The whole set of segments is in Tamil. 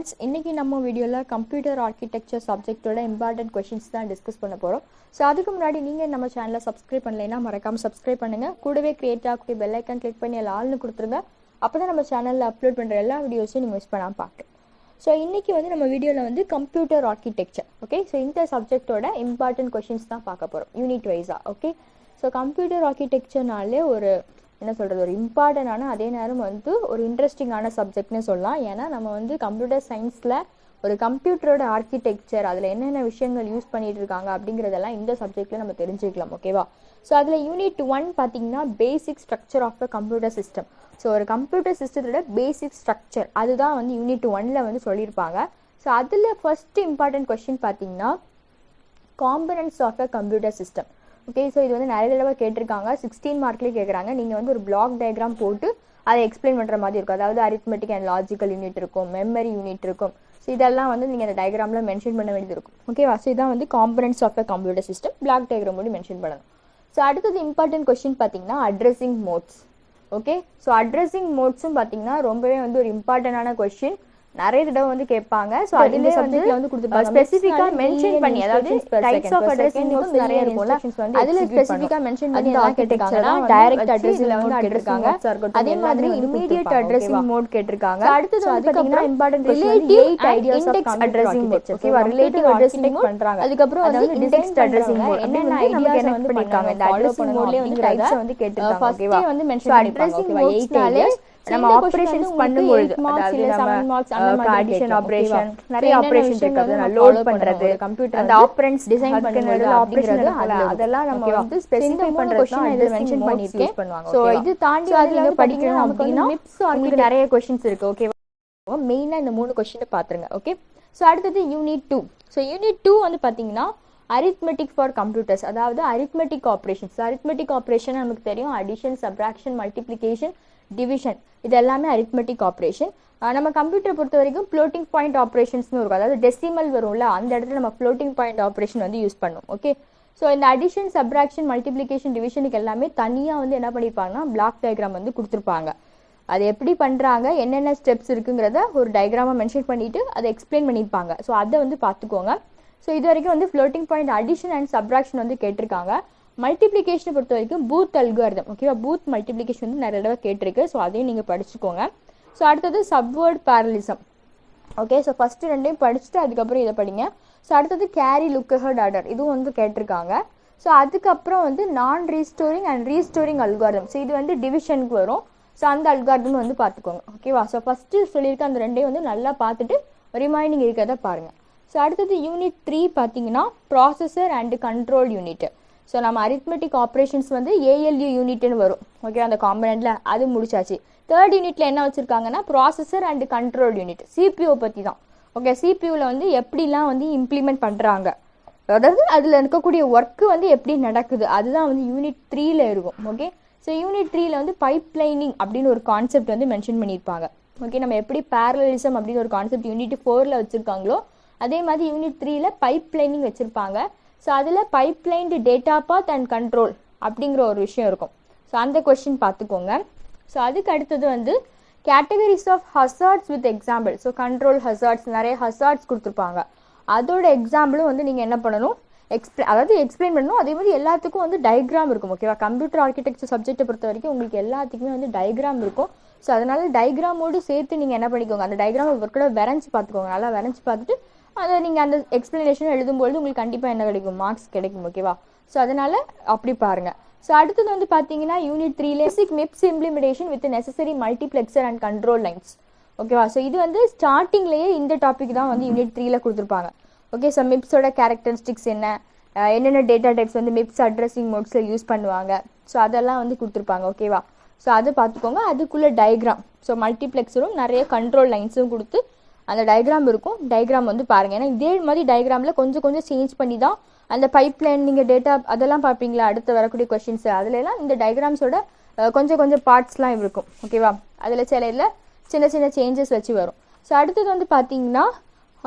friends, இன்னைக்கு நம்ம வீடியோல கம்ப்யூட்டர் ஆர்க்கிடெக்சர் சப்ஜெக்ட்டோட இம்பார்ட்டன்ட் क्वेश्चंस தான் டிஸ்கஸ் பண்ண போறோம். சோ அதுக்கு முன்னாடி நீங்க நம்ம சேனலை சப்ஸ்கிரைப் பண்ணலைனா மறக்காம சப்ஸ்கிரைப் பண்ணுங்க. கூடவே கிரியேட் ஆகக்கூடிய பெல் ஐகான் கிளிக் பண்ணி ஆல்னு கொடுத்துருங்க. அப்பதான் நம்ம சேனல்ல அப்லோட் பண்ற எல்லா வீடியோஸையும் நீங்க மிஸ் பண்ணாம பார்க்கலாம். சோ இன்னைக்கு வந்து நம்ம வீடியோல வந்து கம்ப்யூட்டர் ஆர்க்கிடெக்சர், ஓகே? சோ இந்த சப்ஜெக்ட்டோட இம்பார்ட்டன்ட் क्वेश्चंस தான் பார்க்க போறோம் யூனிட் வைஸா, ஓகே? சோ கம்ப்யூட்டர் ஆர்க்கிடெக்சர்னாலே ஒரு என்ன சொல்கிறது, ஒரு இம்பார்ட்டண்டான அதே நேரம் வந்து ஒரு இன்ட்ரெஸ்டிங்கான சப்ஜெக்ட்னு சொல்லலாம். ஏன்னா நம்ம வந்து கம்ப்யூட்டர் சயின்ஸில் ஒரு கம்ப்யூட்டரோட ஆர்க்கிடெக்சர் அதில் என்னென்ன விஷயங்கள் யூஸ் பண்ணிட்டு இருக்காங்க அப்படிங்கிறதெல்லாம் இந்த சப்ஜெக்டில் நம்ம தெரிஞ்சுக்கலாம், ஓகேவா? ஸோ அதில் யூனிட் 1 பார்த்தீங்கன்னா basic structure of the computer system. So ஒரு கம்ப்யூட்டர் சிஸ்டத்தோட பேசிக் ஸ்ட்ரக்சர் அதுதான் வந்து யூனிட் 1ல் வந்து சொல்லியிருப்பாங்க. ஸோ அதில் ஃபர்ஸ்ட் இம்பார்ட்டன்ட் கொஸ்டின் பார்த்தீங்கன்னா components of a computer system. Okay, so இது வந்து நிறைய தடவை கேட்டிருக்காங்க, 16 மார்க்லேயே கேட்குறாங்க. நீங்கள் வந்து ஒரு பிளாக் டயக்ராம் போட்டு அதை எக்ஸ்பிளைன் பண்ணுற மாதிரி இருக்கும். அதாவது அரித்மெட்டிக் அண்ட் லாஜிக்கல் யூனிட் இருக்கும், மெமரி யூனிட் இருக்கும். ஸோ இதெல்லாம் வந்து நீங்கள் அந்த டயக்ராமில் மென்ஷன் பண்ண வேண்டியது இருக்கும், ஓகேவா? ஸோ இதான் வந்து components of a computer system. Block diagram மூடி மென்ஷன் பண்ணணும். ஸோ அடுத்தது இம்பார்ட்டன்ட் கொஸ்டின் பார்த்தீங்கன்னா addressing modes. Okay, so addressing மோட்ஸும் பார்த்தீங்கன்னா ரொம்பவே வந்து ஒரு இம்பார்ட்டண்டான கொஸ்டின். நிறைய தடவை வந்து கேட்பாங்க. சோ அதுல வந்து கொடுத்திருப்பாங்க ஸ்பெசிஃபிக்கா மென்ஷன் பண்ணி, அதாவது டைப்ஸ் ஆஃப் அட்ரஸிங் மோட்ஸ் நிறைய இருக்கும்ல, அதுல ஸ்பெசிஃபிக்கா மென்ஷன் பண்ணி எல்லாம் கேட்டிருக்காங்கன்னா டைரக்ட் அட்ரஸிங் மோட் கேட்டிருக்காங்க. அதே மாதிரி இமிடியேட் அட்ரஸிங் மோட் கேட்டிருக்காங்க. அடுத்து வந்து பாத்தீங்கன்னா important relative ideas of index modes, ஓகேவா? ரிலேட்டிவ் அட்ரஸிங் மோட் பண்றாங்க. அதுக்கு அப்புறம் வந்து இண்டெக்ஸ்ட் அட்ரஸிங் மோட் என்னென்ன ஐடியாஸ் வந்து பண்ணிருக்காங்க இந்த அட்ரஸிங் மோட்லயே வந்து டைப்ஸ் வந்து கேட்டிருக்காங்க, ஓகேவா? வந்து மென்ஷன் பண்ணிருப்பாங்க, ஓகேவா? 8 ஐடியாஸ் நம்ம ஆபரேஷன்ஸ் பண்ணும்போது, அதாவது நம்ம அடிஷன் ஆபரேஷன் நிறைய ஆபரேஷன் இருக்கு, அத லோட் பண்றது, கம்ப்யூட்டர் அந்த ஆபரண்ட்ஸ் டிசைன் பண்ணும்போது ஆபரேஷன் அதெல்லாம் நம்ம வந்து ஸ்பெசிஃபை பண்றதுக்கு இதுல மென்ஷன் பண்ணிருக்கேன். சோ இது தாண்டி அதுல படிக்கணும் அப்படினா MIPS உங்களுக்கு நிறைய क्वेश्चंस இருக்கு, ஓகேவா? மெயினா இந்த மூணு क्वेश्चन பாத்துருங்க, ஓகே? சோ அடுத்து யூனிட் 2. சோ யூனிட் 2 வந்து பாத்தீங்கன்னா arithmetic for computers, அதாவது arithmetic operations. arithmetic operation நமக்கு தெரியும், addition, subtraction, multiplication, division, இது எல்லாமே arithmetic operation. நம்ம கம்ப்யூட்டர் பொறுத்த வரைக்கும் floating point operations இருக்கும், அதாவது டெசிமல் வரும்ல, அந்த இடத்துல நம்ம floating point operation வந்து யூஸ் பண்ணுவோம், ஓகே? ஸோ இந்த addition, subtraction, multiplication, divisionக்கு எல்லாமே தனியாக வந்து என்ன பண்ணியிருப்பாங்கன்னா பிளாக் டயக்ராம் வந்து கொடுத்துருப்பாங்க. அது எப்படி பண்ணுறாங்க, என்னென்ன ஸ்டெப்ஸ் இருக்குங்கிறத ஒரு டயக்ராமாக மென்ஷன் பண்ணிட்டு அதை எக்ஸ்பிளைன் பண்ணியிருப்பாங்க. ஸோ அதை வந்து பார்த்துக்கோங்க. ஸோ இது வரைக்கும் வந்து floating point addition and subtraction வந்து கேட்டிருக்காங்க. மல்டிப்ளிகேஷனை பொறுத்த வரைக்கும் பூத் அல்காரிதம், ஓகேவா? பூத் மல்டிப்ளிகேஷன் வந்து நிறைய தடவை கேட்டிருக்கு. ஸோ அதையும் நீங்கள் படிச்சுக்கோங்க. ஸோ அடுத்தது subvert parallelism, okay? So first ரெண்டையும் படிச்சுட்டு அதுக்கப்புறம் இதை படிங்க. ஸோ அடுத்தது கேரி லுக் அஹெட் ஆர்டர், இதுவும் வந்து கேட்டிருக்காங்க. ஸோ அதுக்கப்புறம் வந்து நான் restoring and restoring algorithm. So இது வந்து டிவிஷனுக்கு வரும். ஸோ அந்த அல்காரிதம் வந்து பார்த்துக்கோங்க, ஓகேவா? ஸோ ஃபஸ்ட்டு சொல்லியிருக்க அந்த ரெண்டையும் வந்து நல்லா பார்த்துட்டு ரிமைனிங் இருக்கிறத பாருங்கள். ஸோ அடுத்தது யூனிட் 3 பார்த்தீங்கன்னா processor and control unit. So நம்ம அரித்மெட்டிக் ஆப்ரேஷன்ஸ் வந்து ALU யூனிட்னு வரும், ஓகே? அந்த காம்பனண்ட்ல அது முடிச்சாச்சு. தேர்ட் யூனிட்ல என்ன வச்சிருக்காங்கன்னா processor and control unit, CPU பற்றி தான், ஓகே? CPUவில் வந்து எப்படிலாம் வந்து இம்ப்ளிமெண்ட் பண்ணுறாங்க, அதாவது அதில் இருக்கக்கூடிய ஒர்க்கு வந்து எப்படி நடக்குது, அதுதான் வந்து யூனிட் 3ல இருக்கும், ஓகே? ஸோ யூனிட் 3ல வந்து பைப் லைனிங் அப்படின்னு ஒரு கான்செப்ட் வந்து மென்ஷன் பண்ணியிருப்பாங்க, ஓகே? நம்ம எப்படி parallelism அப்படின்னு ஒரு கான்செப்ட் யூனிட் 4ல வச்சுருக்காங்களோ அதே மாதிரி யூனிட் 3ல பைப் லைனிங் வச்சுருப்பாங்க. ஸோ அதில் pipelined data path and control அப்படிங்கிற ஒரு விஷயம் இருக்கும். ஸோ அந்த கொஸ்டின் பார்த்துக்கோங்க. ஸோ அதுக்கு அடுத்தது வந்து categories of hazards with example. So control hazards, நிறைய ஹசார்ட்ஸ் கொடுத்துருப்பாங்க. அதோட எக்ஸாம்பிளும் வந்து நீங்கள் என்ன பண்ணணும், எக்ஸ்பிளைன் பண்ணணும். அதே மாதிரி எல்லாத்துக்கும் வந்து டயக்ராம் இருக்கும், ஓகேவா? கம்ப்யூட்டர் ஆர்க்கிடெக்சர் சப்ஜெக்ட்டை பொறுத்த வரைக்கும் உங்களுக்கு எல்லாத்துக்குமே வந்து டயக்ராம் இருக்கும். ஸோ அதனால டயக்ராமோடு சேர்த்து நீங்கள் என்ன பண்ணிக்கோங்க, அந்த டயக்ராம் ஒர்க்கோட வரைஞ்சி பார்த்துக்கோங்க. நல்லா வரைஞ்சி பார்த்துட்டு அதை நீங்கள் அந்த எக்ஸ்பிளனேஷன் எழுதும்போது உங்களுக்கு கண்டிப்பாக என்ன கிடைக்கும், மார்க்ஸ் கிடைக்கும், ஓகேவா? ஸோ அதனால் அப்படி பாருங்கள். ஸோ அடுத்தது வந்து பார்த்தீங்கன்னா யூனிட் 3ல basic MIPS implementation with necessary multiplexer and control lines, ஓகேவா? ஸோ இது வந்து ஸ்டார்டிங்லேயே இந்த டாபிக் தான் வந்து யூனிட் 3ல கொடுத்துருப்பாங்க, ஓகே? ஸோ MIPSோட கேரக்டரிஸ்டிக்ஸ் என்னென்ன டேட்டா டைப்ஸ் வந்து MIPS அட்ரஸிங் மோட்ஸில் யூஸ் பண்ணுவாங்க, ஸோ அதெல்லாம் வந்து கொடுத்துருப்பாங்க, ஓகேவா? ஸோ அதை பார்த்துக்கோங்க. அதுக்குள்ளே டயக்ராம், ஸோ மல்டிப்ளெக்சரும் நிறைய கண்ட்ரோல் லைன்ஸும் கொடுத்து அந்த டயக்ராம் இருக்கும். டயக்ராம் வந்து பாருங்கள், ஏன்னா இதே மாதிரி டயக்ராமில் கொஞ்சம் கொஞ்சம் சேஞ்ச் பண்ணி தான் அந்த பைப் லைன் நீங்கள் டேட்டா அதெல்லாம் பார்ப்பீங்களா அடுத்து வரக்கூடிய கொஸ்டின்ஸ், அதுலலாம் இந்த டயக்ராம்ஸோட கொஞ்சம் கொஞ்சம் பார்ட்ஸ்லாம் இருக்கும், ஓகேவா? அதில் சில இதில் சின்ன சின்ன சேஞ்சஸ் வச்சு வரும். ஸோ அடுத்தது வந்து பார்த்தீங்கன்னா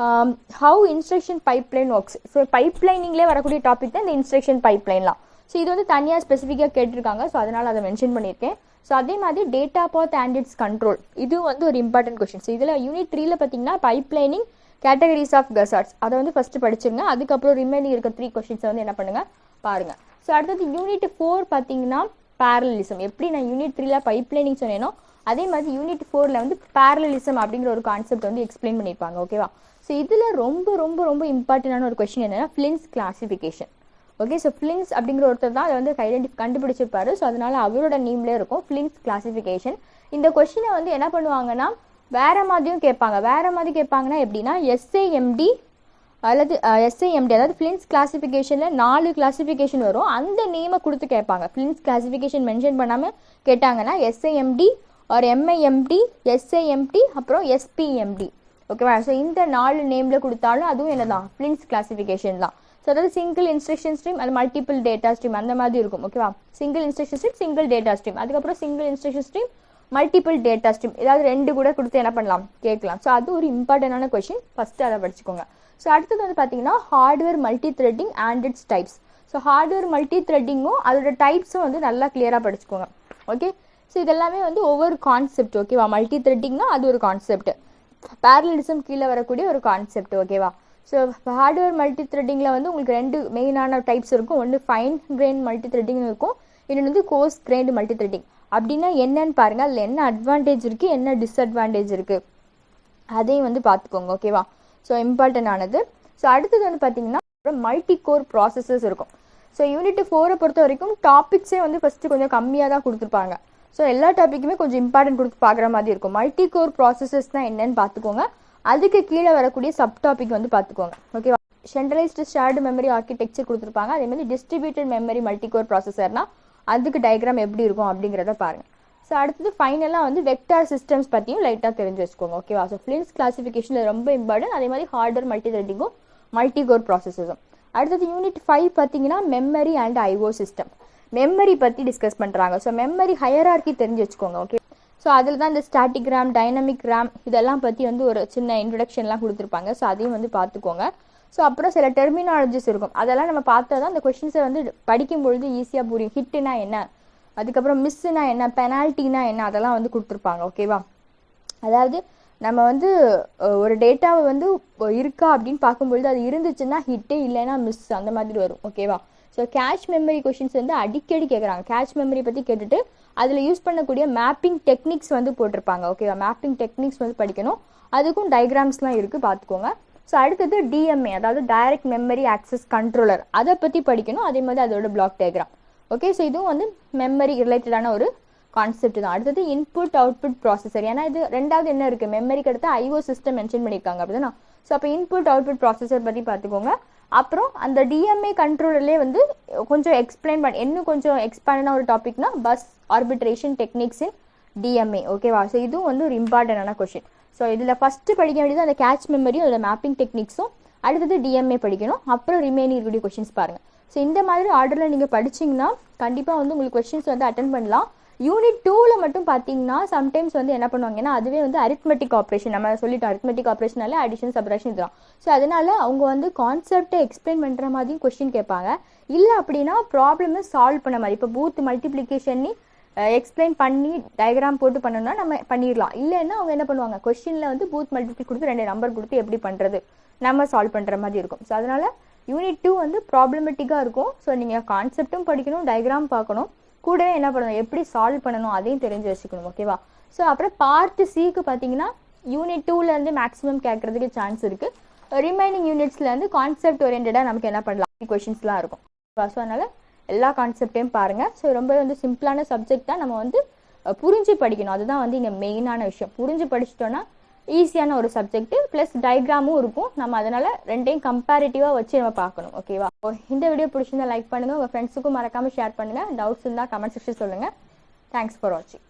how instruction pipeline works. So பைப் லைனிங்லேயே வரக்கூடிய டாபிக் தான் இந்த இன்ஸ்ட்ரக்ஷன் பைப் லைன்லாம். ஸோ இது வந்து தனியாக ஸ்பெசிஃபிக்காக கேட்டிருக்காங்க. ஸோ அதனால் அதை மென்ஷன் பண்ணியிருக்கேன். ஸோ அதே மாதிரி data path and its control, இது வந்து ஒரு இம்பார்ட்டன்ட் கொஸ்டின். ஸோ இதில் யூனிட் 3ல பார்த்தீங்கன்னா பைப்லைனிங், கேட்டகரிஸ் ஆஃப் கசார்ட்ஸ், அதை வந்து ஃபஸ்ட்டு படிச்சுங்க. அதுக்கப்புறம் ரிமைனிங் இருக்க 3 கொஸ்டின்ஸை வந்து என்ன பண்ணுங்கள் பாருங்கள். ஸோ அடுத்தது யூனிட் 4 பார்த்தீங்கன்னா parallelism. எப்படி நான் யூனிட் 3ல பைப்லைனிங் சொன்னேனோ அதே மாதிரி யூனிட் 4ல வந்து parallelism அப்படிங்கிற ஒரு கான்செப்ட் வந்து எக்ஸ்பிளைன் பண்ணியிருப்பாங்க. ஓகேவா? ஸோ இதில் ரொம்ப ரொம்ப ரொம்ப இம்பார்ட்டண்டான ஒரு கொஸ்டின் என்னன்னா ஃபிளின்ஸ் கிளாசிஃபிகேஷன். ஓகே, ஸோ ஃபிளின்ஸ் அப்படிங்கிற ஒருத்தர் தான் அதை வந்து கண்டுபிடிச்சிருப்பாரு. ஸோ அதனால அவரோட நேம்லேயே இருக்கும் ஃபிளின்ஸ் கிளாசிஃபிகேஷன். இந்த கொஸ்டினை வந்து என்ன பண்ணுவாங்கன்னா வேற மாதிரியும் கேட்பாங்க. வேற மாதிரி கேட்பாங்கன்னா எப்படின்னா எஸ்ஏஎம்டி அல்லது எஸ்ஐஎம்டி, அதாவது ஃபிளின்ஸ் கிளாசிஃபிகேஷனில் 4 கிளாசிஃபிகேஷன் வரும். அந்த நேமை கொடுத்து கேட்பாங்க. ஃபிளின்ஸ் கிளாசிஃபிகேஷன் மென்ஷன் பண்ணாமல் கேட்டாங்கன்னா எஸ்ஐஎம்டி ஒரு எம்ஐஎம்டி, எஸ்ஐஎம்டி, அப்புறம் எஸ்பிஎம்டி. ஓகேவா? ஸோ இந்த 4 நேமில் கொடுத்தாலும் அதுவும் என்னதான் ஃபிளின்ஸ் கிளாசிஃபிகேஷன் தான். ஸோ அதாவது சிங்கிள் இன்ஸ்ட்ரக்ஷன் ஸ்ட்ரீம், அது மல்டிபிள் டேட்டா ஸ்ட்ரீம் அந்த மாதிரி இருக்கும். ஓகேவா? Single instruction stream, single data stream, அதுக்கப்புறம் single instruction stream, multiple data stream, ஏதாவது 2 கூட கொடுத்து என்ன பண்ணலாம் கேட்கலாம். ஸோ அது ஒரு இம்பார்ட்டண்டான கொஸ்டின். ஃபஸ்ட்டு அதை படிச்சுக்கோங்க. ஸோ அடுத்தது வந்து பார்த்தீங்கன்னா hardware multithreading and its types. So hardware மல்டி த்ரெட்டிங்கும் அதோட டைப்ஸும் வந்து நல்லா கிளியராக படிச்சுக்கோங்க. ஓகே, ஸோ இதெல்லாமே வந்து ஒவ்வொரு கான்செப்ட். ஓகேவா? மல்டி த்ரெட்டிங்னா அது ஒரு கான்செப்ட், பேரலலிசம் கீழே வரக்கூடிய ஒரு கான்செப்ட். ஓகேவா? ஸோ ஹார்ட்வேர் மல்டி த்ரெட்டிங்கில் வந்து உங்களுக்கு 2 மெயினான டைப்ஸ் இருக்கும். ஒன்று ஃபைன் கிரெயின் மல்டி த்ரெட்டிங் இருக்கும், இன்னொன்று வந்து கோர்ஸ் கிரெயின்டு மல்டி த்ரெட்டிங். அப்படின்னா என்னன்னு பாருங்கள், அதில் என்ன அட்வான்டேஜ் இருக்குது, என்ன டிஸ்அட்வான்டேஜ் இருக்குது, அதையும் வந்து பார்த்துக்கோங்க. ஓகேவா? ஸோ இம்பார்ட்டன்ட் ஆனது. ஸோ அடுத்தது வந்து பார்த்தீங்கன்னா மல்டி கோர் ப்ராசஸஸ் இருக்கும். ஸோ யூனிட் 4 பொறுத்த வரைக்கும் டாபிக்ஸே வந்து ஃபஸ்ட்டு கொஞ்சம் கம்மியாக தான் கொடுத்துருப்பாங்க. ஸோ எல்லா டாப்பிக்குமே கொஞ்சம் இம்பார்ட்டன்ட் கொடுத்து பார்க்குற மாதிரி இருக்கும். மல்டி கோர் ப்ராசஸஸ் தான் என்னன்னு பார்த்துக்கோங்க. அதுக்கு கீழே வரக்கூடிய சப் டாபிக் வந்து பார்த்துக்கோங்க. ஓகேவா? சென்ட்ரலைஸ்டு ஷேர்டு மெமரி ஆர்கிடெக்சர் கொடுத்துருப்பாங்க. அதே மாதிரி டிஸ்ட்ரிபியூட்டட் மெமரி மல்டி கோர் ப்ராசஸர்னா அதுக்கு டயக்ராம் எப்படி இருக்கும் அப்படிங்கிறத பாருங்கள். ஸோ அடுத்தது ஃபைனலாக வந்து வெக்டார் சிஸ்டம்ஸ் பற்றியும் லைட்டாக தெரிஞ்சு வச்சுக்கோங்க. ஓகேவா? ஸோ ஃபிளின்ஸ் கிளாசிஃபிகேஷனில் ரொம்ப இம்பார்ட்டன்ட். அதே மாதிரி ஹார்ட்வேர் மல்டி த்ரெட்டிங்கும் மல்டி கோர் ப்ராசஸஸும். அடுத்தது யூனிட் 5 பார்த்தீங்கன்னா memory and IO system. Memory பற்றி டிஸ்கஸ் பண்ணுறாங்க. ஸோ மெமரி ஹையரார்கி தெரிஞ்சு வச்சுக்கோங்க. ஓகே, ஸோ அதில் தான் இந்த ஸ்டாட்டிக் ரேம், டைனமிக் ரேம் இதெல்லாம் பற்றி வந்து ஒரு சின்ன இன்ட்ரடக்ஷன்லாம் கொடுத்துருப்பாங்க. ஸோ அதையும் வந்து பார்த்துக்கோங்க. ஸோ அப்புறம் சில டெர்மினாலஜிஸ் இருக்கும், அதெல்லாம் நம்ம பார்த்தா தான் அந்த கொஷின்ஸை வந்து படிக்கும்பொழுது ஈஸியாக புரியும். ஹிட்டுனா என்ன, அதுக்கப்புறம் மிஸ்ஸுனா என்ன, பெனால்ட்டினா என்ன, அதெல்லாம் வந்து கொடுத்துருப்பாங்க. ஓகேவா? அதாவது நம்ம வந்து ஒரு டேட்டாவை வந்து இருக்கா அப்படின்னு பார்க்கும்பொழுது அது இருந்துச்சுன்னா ஹிட்டு, இல்லைன்னா மிஸ், அந்த மாதிரி வரும். ஓகேவா? ஸோ கேட்ச் மெமரி கொஷின்ஸ் வந்து அடிக்கடி கேட்குறாங்க. கேட்ச் மெமரி பற்றி கேட்டுட்டு அதில் யூஸ் பண்ணக்கூடிய மேப்பிங் டெக்னிக்ஸ் வந்து போட்டிருப்பாங்க. ஓகேவா? மேப்பிங் டெக்னிக்ஸ் வந்து படிக்கணும். அதுக்கும் டயக்ராம்ஸ்லாம் இருக்குது, பார்த்துக்கோங்க. ஸோ அடுத்தது டிஎம்ஏ, அதாவது டைரக்ட் மெமரி ஆக்சஸ் கண்ட்ரோலர், அதை பற்றி படிக்கணும். அதே மாதிரி அதோட பிளாக் டயக்ராம். ஓகே, ஸோ இதுவும் வந்து மெமரி ரிலேட்டடான ஒரு கான்செப்ட் தான். அடுத்தது இன்புட் அவுட்புட் ப்ராசஸர். ஏன்னா இது ரெண்டாவது என்ன இருக்குது, மெமரிக்கு அடுத்து ஐஓ சிஸ்டம் மென்ஷன் பண்ணியிருக்காங்க அப்படின்னா. ஸோ அப்போ இன்புட் அவுட்புட் ப்ராசஸர் பற்றி பார்த்துக்கோங்க. அப்புறம் அந்த டிஎம்ஏ கண்ட்ரோலர்லேயே வந்து கொஞ்சம் எக்ஸ்பிளைன் பண்ண இன்னும் கொஞ்சம் எக்ஸ்பேண்டான ஒரு டாபிக்னா பஸ் ஆர்பிட்ரேஷன் டெக்னிக்ஸ் இன் டிஎம்ஏ. ஓகேவா? ஸோ இதுவும் வந்து ஒரு இம்பார்ட்டண்டான கொஷின். ஸோ இதில் ஃபஸ்ட்டு படிக்க வேண்டியது அந்த கேட்ச் மெமரியும் அதில் மேப்பிங் டெக்னிக்ஸும், அடுத்தது டிஎம்ஏ படிக்கணும். அப்புறம் ரிமைனிங் இருக்கக்கூடிய கொஷின்ஸ் பாருங்கள். ஸோ இந்த மாதிரி ஆர்டரில் நீங்கள் படிச்சிங்கன்னா கண்டிப்பாக வந்து உங்களுக்கு கொஷின்ஸ் வந்து அட்டன் பண்ணலாம். யூனிட் 2ல மட்டும் பார்த்தீங்கன்னா சம்டைம்ஸ் வந்து என்ன பண்ணுவாங்கன்னா அதுவே வந்து அரித்மெட்டிக் ஆப்ரேஷன், நம்ம சொல்லிட்டோம் அரித்மெட்டிக் ஆப்ரேஷனால அடிஷன் சப்ராக்ஷன் இதுதான். ஸோ அதனால அவங்க வந்து கான்செப்டை எக்ஸ்பிளைன் பண்ணுற மாதிரியும் கொஸ்டின் கேட்பாங்க. இல்லை அப்படின்னா ப்ராப்ளமை சால்வ் பண்ண மாதிரி, இப்போ பூத் மல்டிப்ளிகேஷன் எக்ஸ்பிளைன் பண்ணி டயக்ராம் போட்டு பண்ணணும்னா நம்ம பண்ணிடலாம். இல்லைன்னா அவங்க என்ன பண்ணுவாங்க, கொஸ்டினில் வந்து பூத் மல்டிப்ளி கொடுத்து 2 நம்பர் கொடுத்து எப்படி பண்ணுறது நம்ம சால்வ் பண்ணுற மாதிரி இருக்கும். ஸோ அதனால யூனிட் 2 வந்து ப்ராப்ளமெட்டிக்காக இருக்கும். ஸோ நீங்கள் கான்செப்டும் படிக்கணும், டயக்ராம் பார்க்கணும், கூடவே என்ன பண்ணணும், எப்படி சால்வ் பண்ணணும் அதையும் தெரிஞ்சு வச்சுக்கணும். ஓகேவா? ஸோ அப்புறம் பார்ட் சிக்கு பார்த்தீங்கன்னா யூனிட் 2லேருந்து மேக்ஸிமம் கேட்கறதுக்கு சான்ஸ் இருக்குது. ரிமைனிங் யூனிட்ஸ்லேருந்து கான்செப்ட் ஓரியன்டாக நமக்கு என்ன பண்ணலாம் கொஷின்ஸ்லாம் இருக்கும். ஸோ அதனால் எல்லா கான்செப்டையும் பாருங்கள். ஸோ ரொம்ப வந்து சிம்பிளான சப்ஜெக்ட் தான், நம்ம வந்து புரிஞ்சு படிக்கணும். அதுதான் வந்து இங்கே மெயினான விஷயம். புரிஞ்சு படிச்சிட்டோன்னா ஈஸியான ஒரு சப்ஜெக்ட், ப்ளஸ் டயக்ராமும் இருக்கும். நம்ம அதனால் ரெண்டையும் கம்பேரிட்டிவாக வச்சு நம்ம பார்க்கணும். ஓகேவா? இந்த வீடியோ பிடிச்சிருந்தா லைக் பண்ணுங்கள், உங்கள் ஃப்ரெண்ட்ஸுக்கும் மறக்காமல் ஷேர் பண்ணுங்கள். டவுட்ஸ் இருந்தால் கமெண்ட் செக்ஷன் சொல்லுங்கள். தேங்க்ஸ் ஃபார் வாட்சிங்.